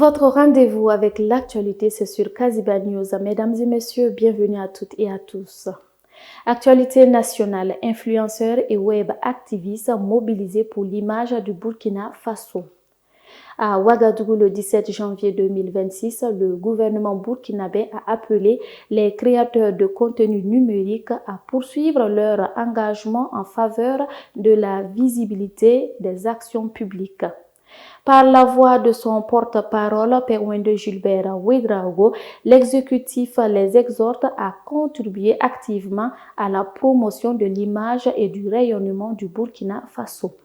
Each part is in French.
Votre rendez-vous avec l'actualité, c'est sur Kaziba News. Mesdames et messieurs, bienvenue à toutes et à tous. Actualité nationale, influenceurs et web activistes mobilisés pour l'image du Burkina Faso. À Ouagadougou, le 17 janvier 2026, le gouvernement burkinabé a appelé les créateurs de contenu numérique à poursuivre leur engagement en faveur de la visibilité des actions publiques. Par la voix de son porte-parole, Père Gilbert Ouedraogo, l'exécutif les exhorte à contribuer activement à la promotion de l'image et du rayonnement du Burkina Faso.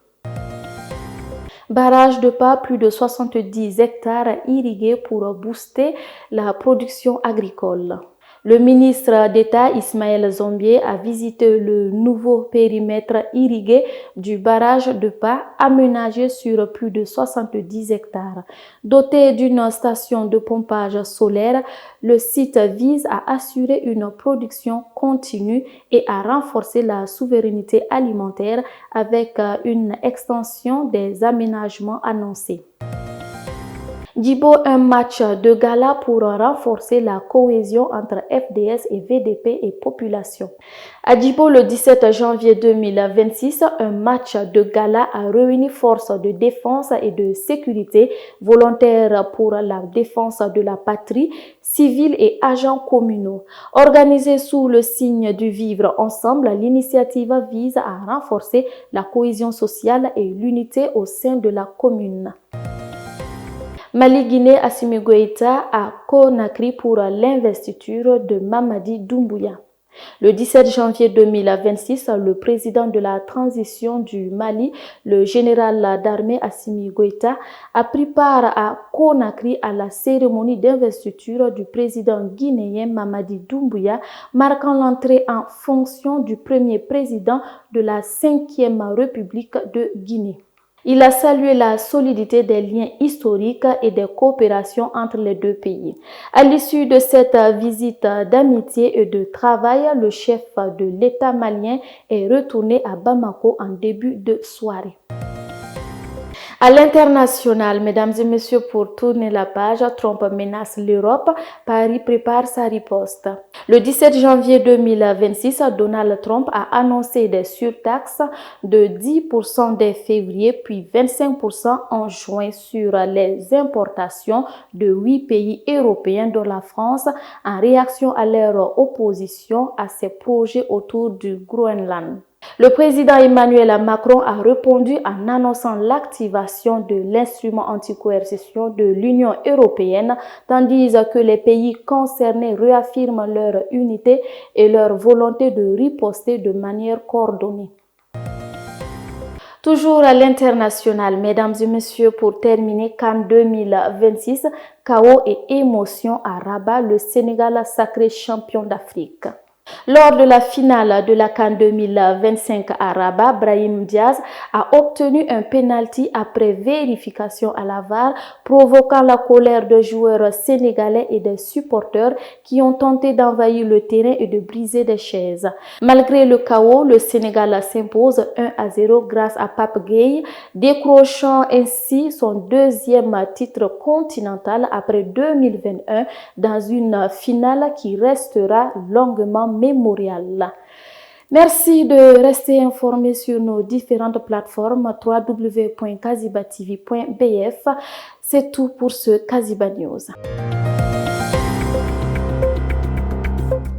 Barrage de pas, plus de 70 hectares irrigués pour booster la production agricole. Le ministre d'État Ismaël Zombier a visité le nouveau périmètre irrigué du barrage de pas aménagé sur plus de 70 hectares. Doté d'une station de pompage solaire, le site vise à assurer une production continue et à renforcer la souveraineté alimentaire avec une extension des aménagements annoncés. Djibo, un match de gala pour renforcer la cohésion entre FDS et VDP et population. À Djibo, le 17 janvier 2026, un match de gala a réuni forces de défense et de sécurité volontaires pour la défense de la patrie, civils et agents communaux. Organisé sous le signe du vivre ensemble, l'initiative vise à renforcer la cohésion sociale et l'unité au sein de la commune. Mali-Guinée, Assimi Goïta à Conakry pour l'investiture de Mamadi Doumbouya. Le 17 janvier 2026, le président de la transition du Mali, le général d'armée Assimi Goïta, a pris part à Conakry à la cérémonie d'investiture du président guinéen Mamadi Doumbouya, marquant l'entrée en fonction du premier président de la 5e République de Guinée. Il a salué la solidité des liens historiques et des coopérations entre les deux pays. À l'issue de cette visite d'amitié et de travail, le chef de l'État malien est retourné à Bamako en début de soirée. À l'international, mesdames et messieurs, pour tourner la page, Trump menace l'Europe, Paris prépare sa riposte. Le 17 janvier 2026, Donald Trump a annoncé des surtaxes de 10% dès février, puis 25% en juin sur les importations de 8 pays européens dont la France, en réaction à leur opposition à ses projets autour du Groenland. Le président Emmanuel Macron a répondu en annonçant l'activation de l'instrument anti-coercition de l'Union européenne, tandis que les pays concernés réaffirment leur unité et leur volonté de riposter de manière coordonnée. Toujours à l'international, mesdames et messieurs, pour terminer, CAN 2026, chaos et émotion à Rabat, le Sénégal sacré champion d'Afrique. Lors de la finale de la CAN 2025 à Rabat, Brahim Diaz a obtenu un penalty après vérification à la VAR, provoquant la colère de joueurs sénégalais et des supporters qui ont tenté d'envahir le terrain et de briser des chaises. Malgré le chaos, le Sénégal s'impose 1-0 grâce à Pape Gueye, décrochant ainsi son deuxième titre continental après 2021 dans une finale qui restera longuement mémorial. Merci de rester informés sur nos différentes plateformes www.kazibatv.bf. C'est tout pour ce Kaziba News.